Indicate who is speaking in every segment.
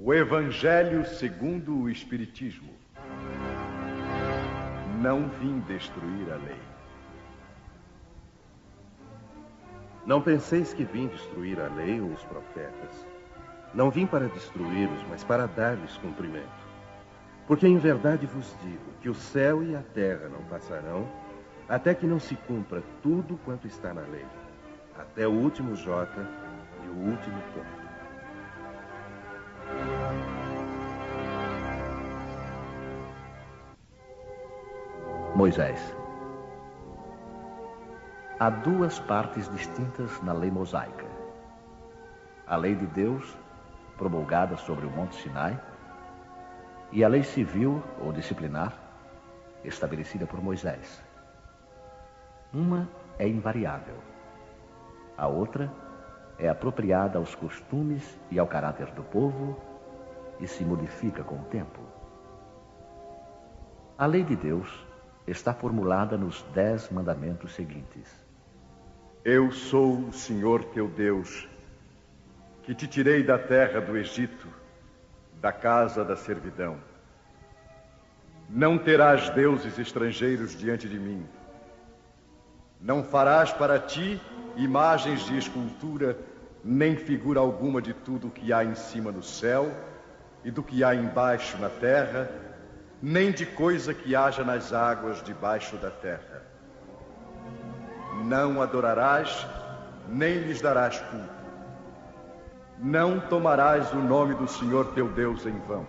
Speaker 1: O Evangelho segundo o Espiritismo. Não vim destruir a lei.
Speaker 2: Não penseis que vim destruir a lei ou os profetas. Não vim para destruí-los, mas para dar-lhes cumprimento. Porque em verdade vos digo que o céu e a terra não passarão, até que não se cumpra tudo quanto está na lei, até o último jota e o último ponto.
Speaker 3: Moisés. Há duas partes distintas na lei mosaica. A lei de Deus, promulgada sobre o Monte Sinai, e a lei civil ou disciplinar, estabelecida por Moisés. Uma é invariável. A outra é apropriada aos costumes e ao caráter do povo e se modifica com o tempo. A lei de Deus está formulada nos 10 mandamentos seguintes.
Speaker 1: Eu sou o Senhor teu Deus, que te tirei da terra do Egito, da casa da servidão. Não terás deuses estrangeiros diante de mim. Não farás para ti imagens de escultura, nem figura alguma de tudo o que há em cima no céu e do que há embaixo na terra, nem de coisa que haja nas águas debaixo da terra. Não adorarás, nem lhes darás culto. Não tomarás o nome do Senhor teu Deus em vão.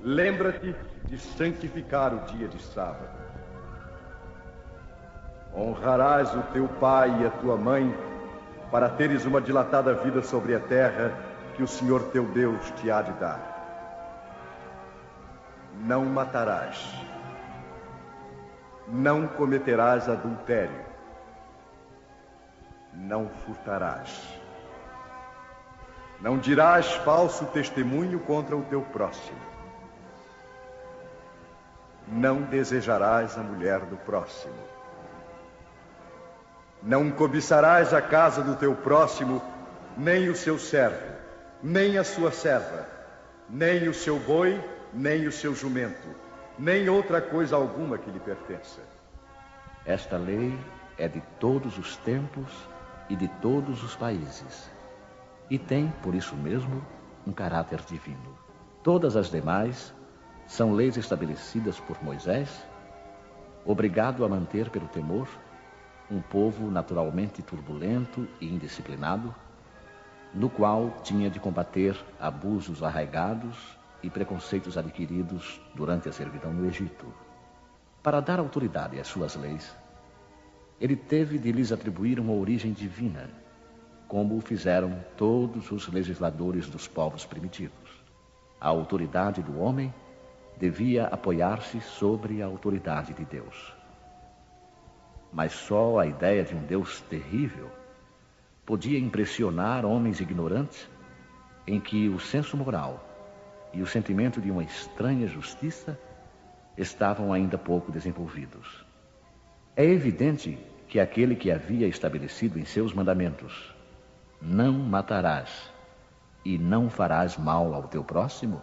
Speaker 1: Lembra-te de santificar o dia de sábado. Honrarás o teu pai e a tua mãe, para teres uma dilatada vida sobre a terra que o Senhor teu Deus te há de dar. Não matarás. Não cometerás adultério. Não furtarás. Não dirás falso testemunho contra o teu próximo. Não desejarás a mulher do próximo. Não cobiçarás a casa do teu próximo, nem o seu servo, nem a sua serva, nem o seu boi, nem o seu jumento, nem outra coisa alguma que lhe pertença.
Speaker 3: Esta lei é de todos os tempos e de todos os países, e tem, por isso mesmo, um caráter divino. Todas as demais são leis estabelecidas por Moisés, obrigado a manter pelo temor um povo naturalmente turbulento e indisciplinado, no qual tinha de combater abusos arraigados e preconceitos adquiridos durante a servidão no Egito. Para dar autoridade às suas leis, ele teve de lhes atribuir uma origem divina, como o fizeram todos os legisladores dos povos primitivos. A autoridade do homem devia apoiar-se sobre a autoridade de Deus. Mas só a ideia de um Deus terrível podia impressionar homens ignorantes em que o senso moral e o sentimento de uma estranha justiça estavam ainda pouco desenvolvidos. É evidente que aquele que havia estabelecido em seus mandamentos: não matarás e não farás mal ao teu próximo,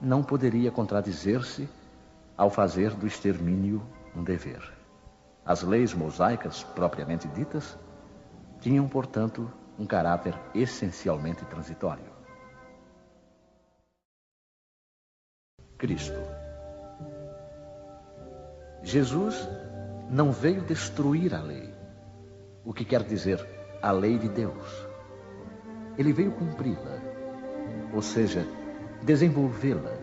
Speaker 3: não poderia contradizer-se ao fazer do extermínio um dever. As leis mosaicas, propriamente ditas, tinham, portanto, um caráter essencialmente transitório. Cristo. Jesus não veio destruir a lei, o que quer dizer a lei de Deus. Ele veio cumpri-la, ou seja, desenvolvê-la,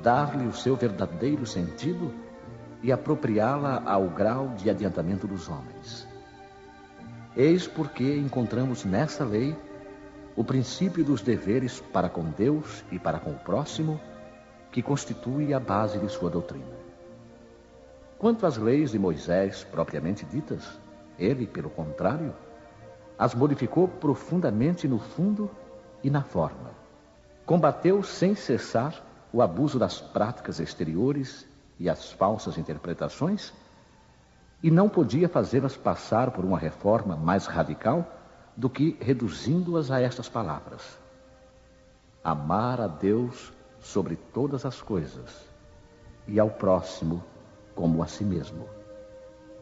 Speaker 3: dar-lhe o seu verdadeiro sentido e apropriá-la ao grau de adiantamento dos homens. Eis porque encontramos nessa lei o princípio dos deveres para com Deus e para com o próximo, que constitui a base de sua doutrina. Quanto às leis de Moisés propriamente ditas, ele, pelo contrário, as modificou profundamente no fundo e na forma. Combateu sem cessar o abuso das práticas exteriores e as falsas interpretações, e não podia fazê-las passar por uma reforma mais radical do que reduzindo-as a estas palavras: amar a Deus sobre todas as coisas e ao próximo como a si mesmo.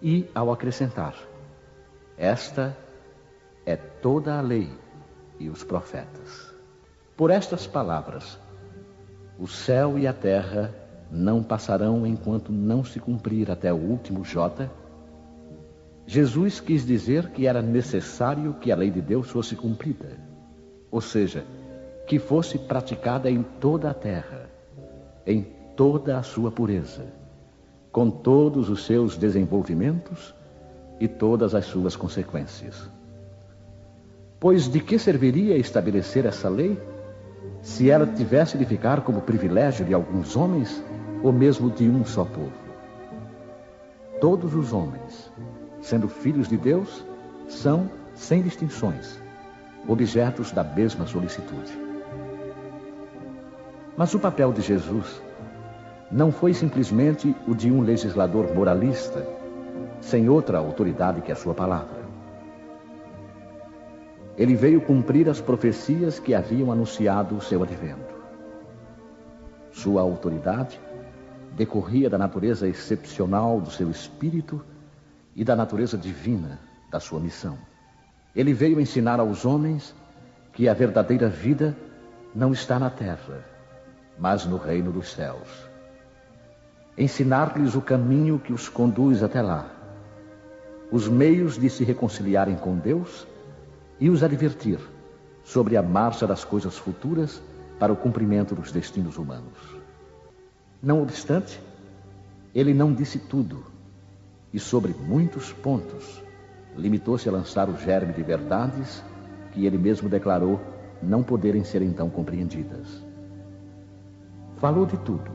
Speaker 3: E ao acrescentar: esta é toda a lei e os profetas. Por estas palavras, o céu e a terra não passarão enquanto não se cumprir até o último J. Jesus quis dizer que era necessário que a lei de Deus fosse cumprida, ou seja, que fosse praticada em toda a terra, em toda a sua pureza, com todos os seus desenvolvimentos e todas as suas consequências. Pois de que serviria estabelecer essa lei, se ela tivesse de ficar como privilégio de alguns homens, ou mesmo de um só povo? Todos os homens, sendo filhos de Deus, são, sem distinções, objetos da mesma solicitude. Mas o papel de Jesus não foi simplesmente o de um legislador moralista, sem outra autoridade que a sua palavra. Ele veio cumprir as profecias que haviam anunciado o seu advento. Sua autoridade decorria da natureza excepcional do seu espírito e da natureza divina da sua missão. Ele veio ensinar aos homens que a verdadeira vida não está na terra, mas no reino dos céus. Ensinar-lhes o caminho que os conduz até lá, os meios de se reconciliarem com Deus e os advertir sobre a marcha das coisas futuras para o cumprimento dos destinos humanos. Não obstante, ele não disse tudo e, sobre muitos pontos, limitou-se a lançar o germe de verdades que ele mesmo declarou não poderem ser então compreendidas. Falou de tudo,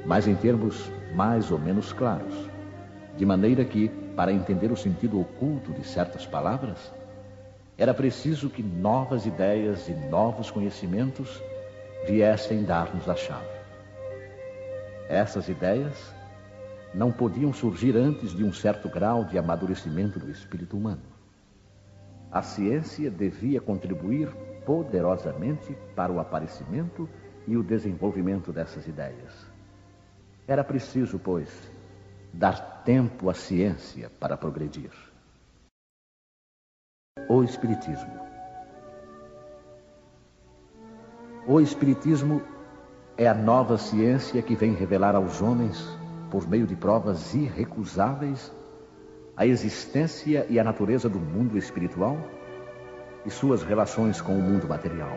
Speaker 3: mas em termos mais ou menos claros, de maneira que, para entender o sentido oculto de certas palavras, era preciso que novas ideias e novos conhecimentos viessem dar-nos a chave. Essas ideias não podiam surgir antes de um certo grau de amadurecimento do espírito humano. A ciência devia contribuir poderosamente para o aparecimento e o desenvolvimento dessas ideias. Era preciso, pois, dar tempo à ciência para progredir. O Espiritismo. O Espiritismo é a nova ciência que vem revelar aos homens, por meio de provas irrecusáveis, a existência e a natureza do mundo espiritual e suas relações com o mundo material.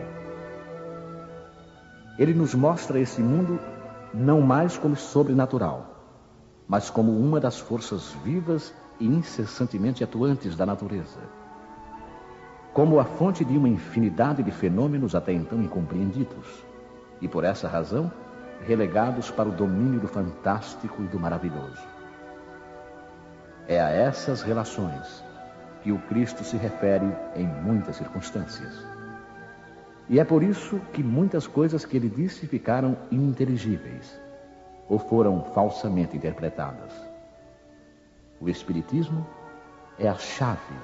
Speaker 3: Ele nos mostra esse mundo não mais como sobrenatural, mas como uma das forças vivas e incessantemente atuantes da natureza, como a fonte de uma infinidade de fenômenos até então incompreendidos, e por essa razão relegados para o domínio do fantástico e do maravilhoso. É a essas relações que o Cristo se refere em muitas circunstâncias. E é por isso que muitas coisas que ele disse ficaram ininteligíveis ou foram falsamente interpretadas. O Espiritismo é a chave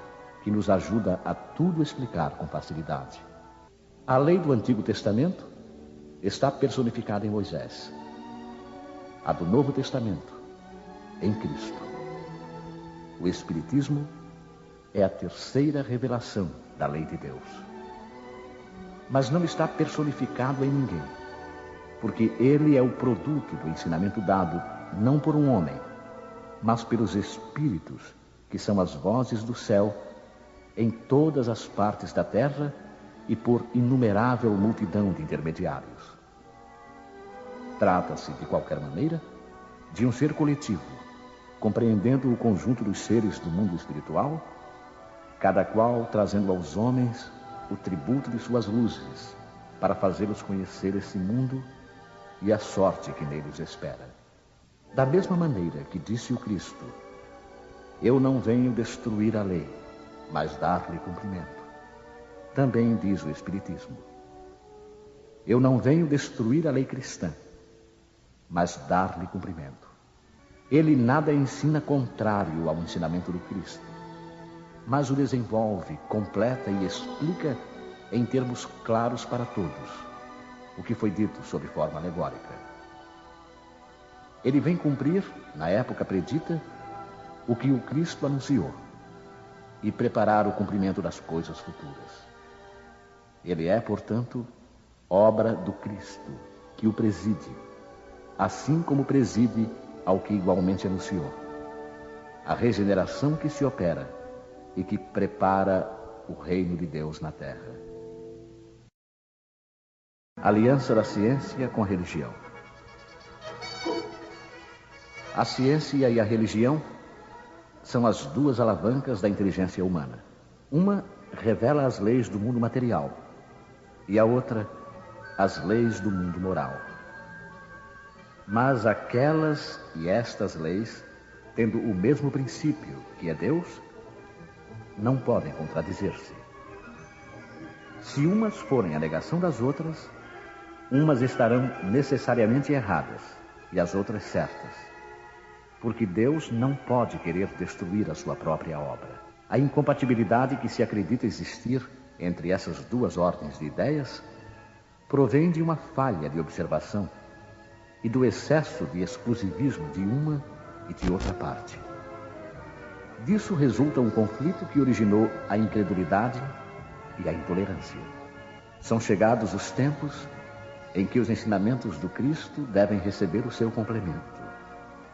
Speaker 3: que nos ajuda a tudo explicar com facilidade. A lei do Antigo Testamento está personificada em Moisés. A do Novo Testamento, em Cristo. O Espiritismo é a terceira revelação da lei de Deus. Mas não está personificado em ninguém, porque ele é o produto do ensinamento dado não por um homem, mas pelos Espíritos, que são as vozes do céu em todas as partes da terra e por inumerável multidão de intermediários. Trata-se, de qualquer maneira, de um ser coletivo, compreendendo o conjunto dos seres do mundo espiritual, cada qual trazendo aos homens o tributo de suas luzes, para fazê-los conhecer esse mundo e a sorte que neles espera. Da mesma maneira que disse o Cristo: eu não venho destruir a lei, mas dar-lhe cumprimento. Também diz o Espiritismo: eu não venho destruir a lei cristã, mas dar-lhe cumprimento. Ele nada ensina contrário ao ensinamento do Cristo. mas o desenvolve, completa e explica em termos claros para todos o que foi dito sob forma alegórica. Ele vem cumprir, na época predita, o que o Cristo anunciou e preparar o cumprimento das coisas futuras. Ele é, portanto, obra do Cristo, que o preside, assim como preside ao que igualmente anunciou. A regeneração que se opera e que prepara o reino de Deus na terra. Aliança da ciência com a religião. A ciência e a religião são as duas alavancas da inteligência humana. Uma revela as leis do mundo material e a outra as leis do mundo moral. Mas aquelas e estas leis, tendo o mesmo princípio, que é Deus, não podem contradizer-se. Se umas forem a negação das outras, umas estarão necessariamente erradas e as outras certas, porque Deus não pode querer destruir a sua própria obra. A incompatibilidade que se acredita existir entre essas duas ordens de ideias provém de uma falha de observação e do excesso de exclusivismo de uma e de outra parte. Disso resulta um conflito que originou a incredulidade e a intolerância. São chegados os tempos em que os ensinamentos do Cristo devem receber o seu complemento,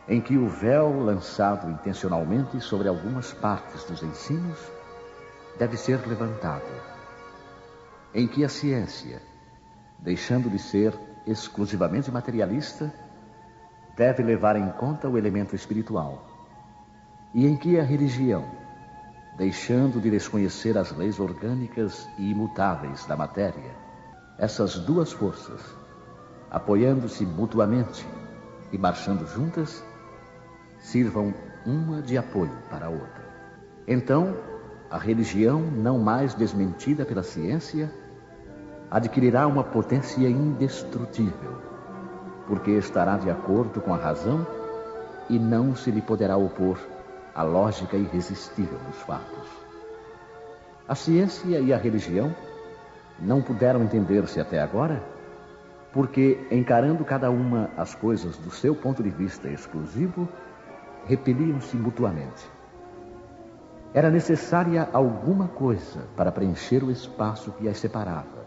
Speaker 3: em que o véu lançado intencionalmente sobre algumas partes dos ensinos deve ser levantado, em que a ciência, deixando de ser exclusivamente materialista, deve levar em conta o elemento espiritual, e em que a religião, deixando de desconhecer as leis orgânicas e imutáveis da matéria, essas duas forças, apoiando-se mutuamente e marchando juntas, sirvam uma de apoio para a outra. Então, a religião, não mais desmentida pela ciência, adquirirá uma potência indestrutível, porque estará de acordo com a razão e não se lhe poderá opor a lógica irresistível dos fatos. A ciência e a religião não puderam entender-se até agora, porque, encarando cada uma as coisas do seu ponto de vista exclusivo, repeliam-se mutuamente. Era necessária alguma coisa para preencher o espaço que as separava,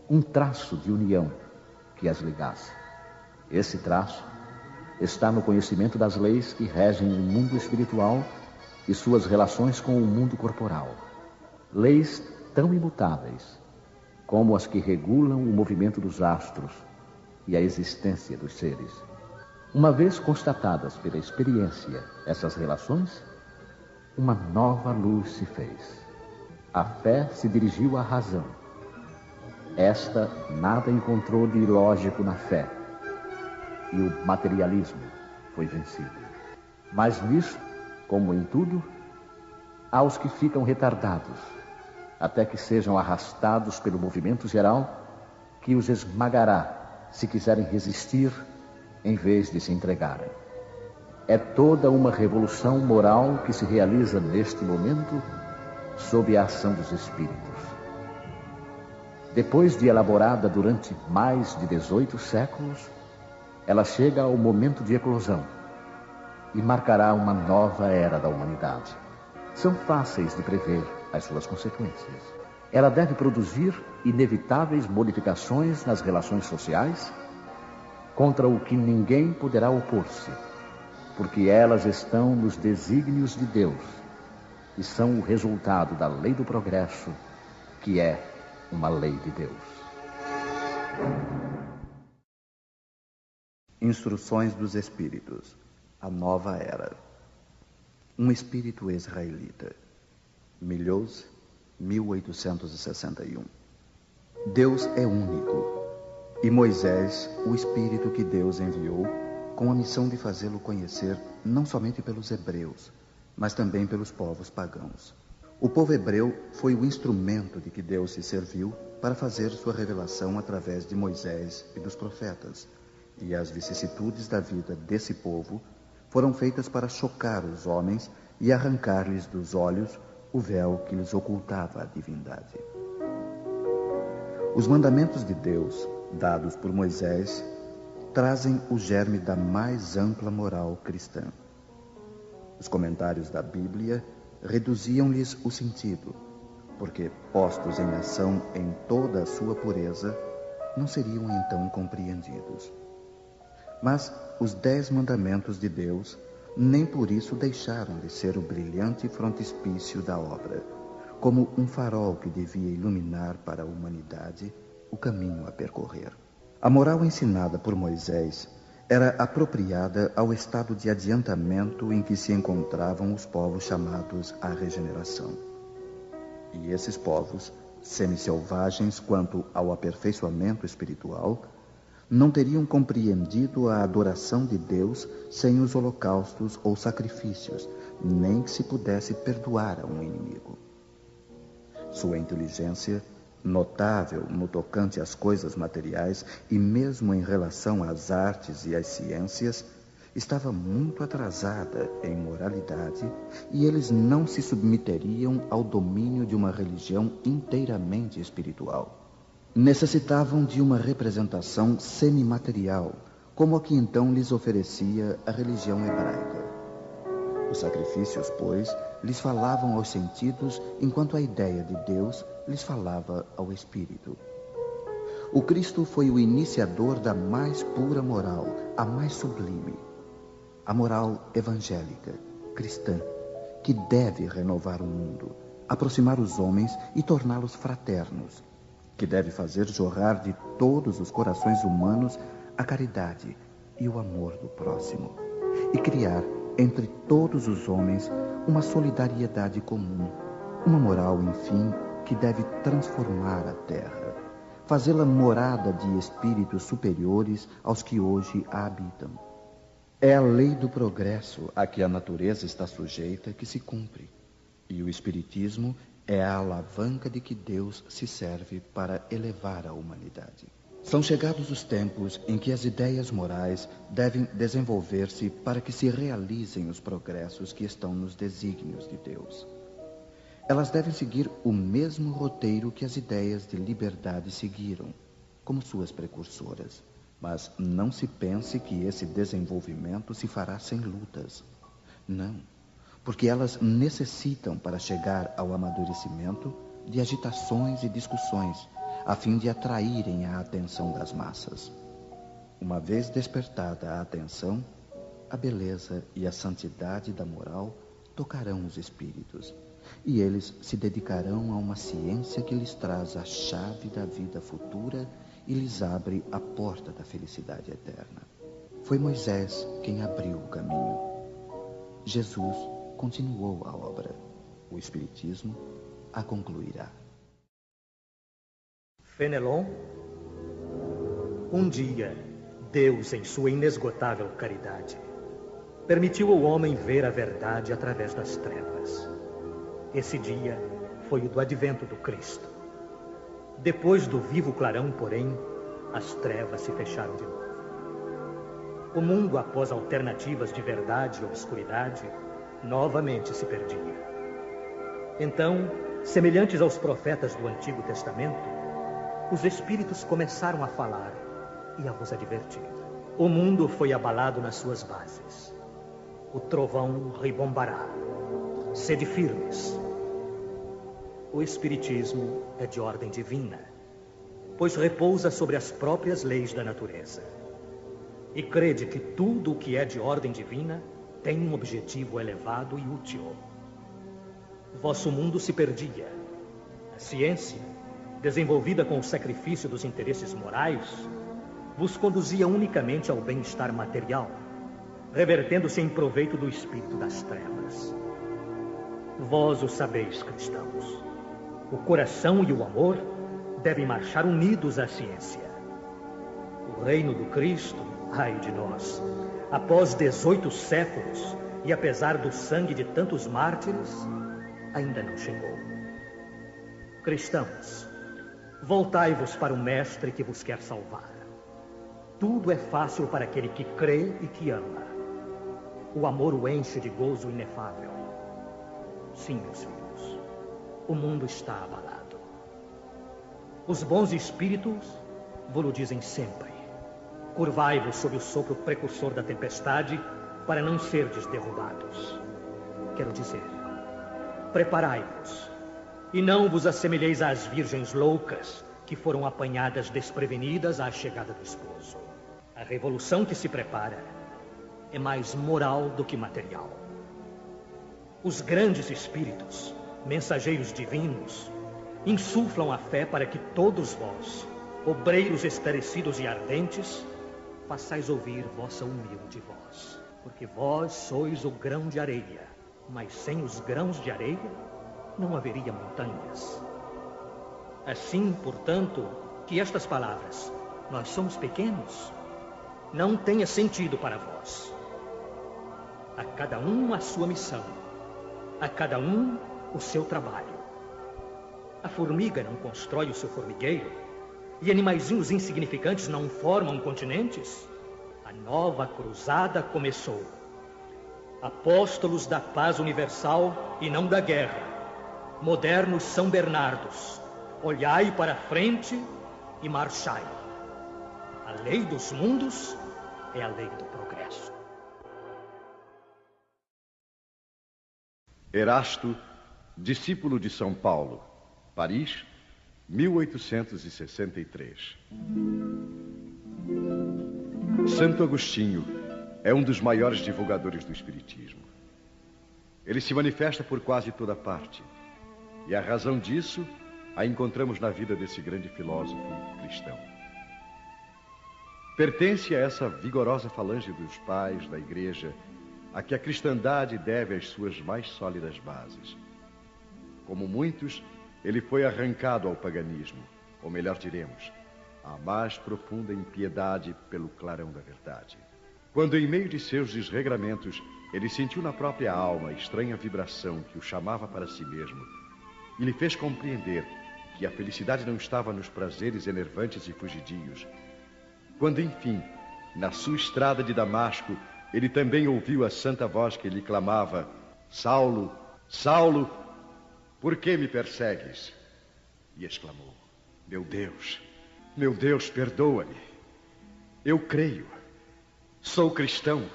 Speaker 3: um traço de união que as ligasse. Esse traço está no conhecimento das leis que regem o mundo espiritual e suas relações com o mundo corporal. Leis tão imutáveis como as que regulam o movimento dos astros e a existência dos seres. Uma vez constatadas pela experiência essas relações, uma nova luz se fez. A fé se dirigiu à razão. Esta nada encontrou de ilógico na fé, e o materialismo foi vencido. Mas nisso, como em tudo, há os que ficam retardados, até que sejam arrastados pelo movimento geral, que os esmagará se quiserem resistir em vez de se entregarem. É toda uma revolução moral que se realiza neste momento sob a ação dos espíritos. Depois de elaborada durante mais de 18 séculos, ela chega ao momento de eclosão e marcará uma nova era da humanidade. São fáceis de prever as suas consequências. Ela deve produzir inevitáveis modificações nas relações sociais, contra o que ninguém poderá opor-se, porque elas estão nos desígnios de Deus e são o resultado da lei do progresso, que é uma lei de Deus.
Speaker 4: Instruções dos Espíritos. A Nova Era. Um espírito israelita. Milhouse, 1861. Deus é único, e Moisés, o espírito que Deus enviou, com a missão de fazê-lo conhecer não somente pelos hebreus, mas também pelos povos pagãos. O povo hebreu foi o instrumento de que Deus se serviu para fazer sua revelação através de Moisés e dos profetas, e as vicissitudes da vida desse povo foram feitas para chocar os homens e arrancar-lhes dos olhos o véu que lhes ocultava a divindade. Os mandamentos de Deus, dados por Moisés, trazem o germe da mais ampla moral cristã. Os comentários da Bíblia reduziam-lhes o sentido, porque, postos em ação em toda a sua pureza, não seriam então compreendidos. Mas os 10 mandamentos de Deus nem por isso deixaram de ser o brilhante frontispício da obra, como um farol que devia iluminar para a humanidade o caminho a percorrer. A moral ensinada por Moisés era apropriada ao estado de adiantamento em que se encontravam os povos chamados à regeneração. E esses povos, semi-selvagens quanto ao aperfeiçoamento espiritual, não teriam compreendido a adoração de Deus sem os holocaustos ou sacrifícios, nem que se pudesse perdoar a um inimigo. Sua inteligência, notável no tocante às coisas materiais e mesmo em relação às artes e às ciências, estava muito atrasada em moralidade e eles não se submeteriam ao domínio de uma religião inteiramente espiritual. Necessitavam de uma representação semimaterial, como a que então lhes oferecia a religião hebraica. Os sacrifícios, pois, lhes falavam aos sentidos, enquanto a ideia de Deus lhes falava ao espírito. O Cristo foi o iniciador da mais pura moral, a mais sublime, a moral evangélica, cristã, que deve renovar o mundo, aproximar os homens e torná-los fraternos, que deve fazer jorrar de todos os corações humanos a caridade e o amor do próximo, e criar entre todos os homens uma solidariedade comum, uma moral, enfim, que deve transformar a terra, fazê-la morada de espíritos superiores aos que hoje a habitam. É a lei do progresso a que a natureza está sujeita que se cumpre, e o espiritismo é a alavanca de que Deus se serve para elevar a humanidade. São chegados os tempos em que as ideias morais devem desenvolver-se para que se realizem os progressos que estão nos desígnios de Deus. Elas devem seguir o mesmo roteiro que as ideias de liberdade seguiram, como suas precursoras. Mas não se pense que esse desenvolvimento se fará sem lutas. Não, porque elas necessitam, para chegar ao amadurecimento, de agitações e discussões, a fim de atraírem a atenção das massas. Uma vez despertada a atenção, a beleza e a santidade da moral tocarão os espíritos, e eles se dedicarão a uma ciência que lhes traz a chave da vida futura e lhes abre a porta da felicidade eterna. Foi Moisés quem abriu o caminho. Jesus continuou a obra. O Espiritismo a concluirá.
Speaker 5: Fenelon, um dia, Deus, em sua inesgotável caridade, permitiu ao homem ver a verdade através das trevas. Esse dia foi o do advento do Cristo. Depois do vivo clarão, porém, as trevas se fecharam de novo. O mundo, após alternativas de verdade e obscuridade, novamente se perdia. Então, semelhantes aos profetas do Antigo Testamento, os espíritos começaram a falar e a vos advertir. O mundo foi abalado nas suas bases. O trovão ribombará. Sede firmes. O Espiritismo é de ordem divina, pois repousa sobre as próprias leis da natureza. E crede que tudo o que é de ordem divina tem um objetivo elevado e útil. Vosso mundo se perdia. A ciência, desenvolvida com o sacrifício dos interesses morais, vos conduzia unicamente ao bem-estar material, revertendo-se em proveito do espírito das trevas. Vós o sabeis, cristãos. O coração e o amor devem marchar unidos à ciência. O reino do Cristo, ai de nós, após 18 séculos e apesar do sangue de tantos mártires, ainda não chegou. Cristãos, voltai-vos para o Mestre que vos quer salvar. Tudo é fácil para aquele que crê e que ama. O amor o enche de gozo inefável. Sim, meus filhos, o mundo está abalado. Os bons espíritos vos dizem sempre: curvai-vos sob o sopro precursor da tempestade, para não serdes derrubados. Quero dizer, preparai-vos, e não vos assemelheis às virgens loucas que foram apanhadas desprevenidas à chegada do esposo. A revolução que se prepara é mais moral do que material. Os grandes espíritos, mensageiros divinos, insuflam a fé para que todos vós, obreiros esclarecidos e ardentes, façais ouvir vossa humilde voz. Porque vós sois o grão de areia, mas sem os grãos de areia não haveria montanhas. Assim, portanto, que estas palavras, nós somos pequenos, não tenha sentido para vós. A cada um a sua missão, a cada um o seu trabalho. A formiga não constrói o seu formigueiro, e animaizinhos insignificantes não formam continentes. A nova cruzada começou. Apóstolos da paz universal e não da guerra, modernos São Bernardos, olhai para a frente e marchai. A lei dos mundos é a lei do progresso.
Speaker 1: Erasto, discípulo de São Paulo, Paris, 1863. Santo Agostinho é um dos maiores divulgadores do Espiritismo. Ele se manifesta por quase toda parte, e a razão disso a encontramos na vida desse grande filósofo cristão. Pertence a essa vigorosa falange dos pais da Igreja a que a cristandade deve as suas mais sólidas bases. Como muitos, ele foi arrancado ao paganismo, ou melhor diremos, à mais profunda impiedade pelo clarão da verdade. Quando, em meio de seus desregramentos, ele sentiu na própria alma a estranha vibração que o chamava para si mesmo e lhe fez compreender que a felicidade não estava nos prazeres enervantes e fugidios. Quando, enfim, na sua estrada de Damasco, ele também ouviu a santa voz que lhe clamava: Saulo, Saulo, por que me persegues? E exclamou: meu Deus, perdoa-me. Eu creio, sou cristão.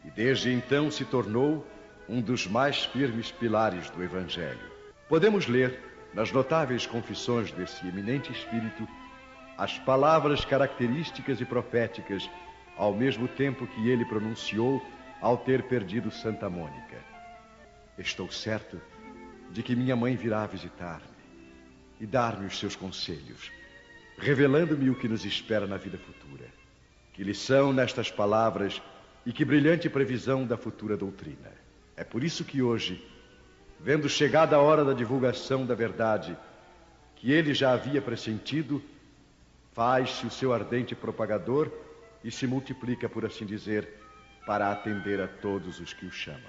Speaker 1: E desde então se tornou um dos mais firmes pilares do Evangelho. Podemos ler, nas notáveis confissões desse eminente espírito, as palavras características e proféticas, ao mesmo tempo que ele pronunciou ao ter perdido Santa Mônica. Estou certo de que minha mãe virá visitar-me e dar-me os seus conselhos, revelando-me o que nos espera na vida futura. Que lição nestas palavras e que brilhante previsão da futura doutrina. É por isso que hoje, vendo chegada a hora da divulgação da verdade, que ele já havia pressentido, faz-se o seu ardente propagador e se multiplica, por assim dizer, para atender a todos os que o chamam.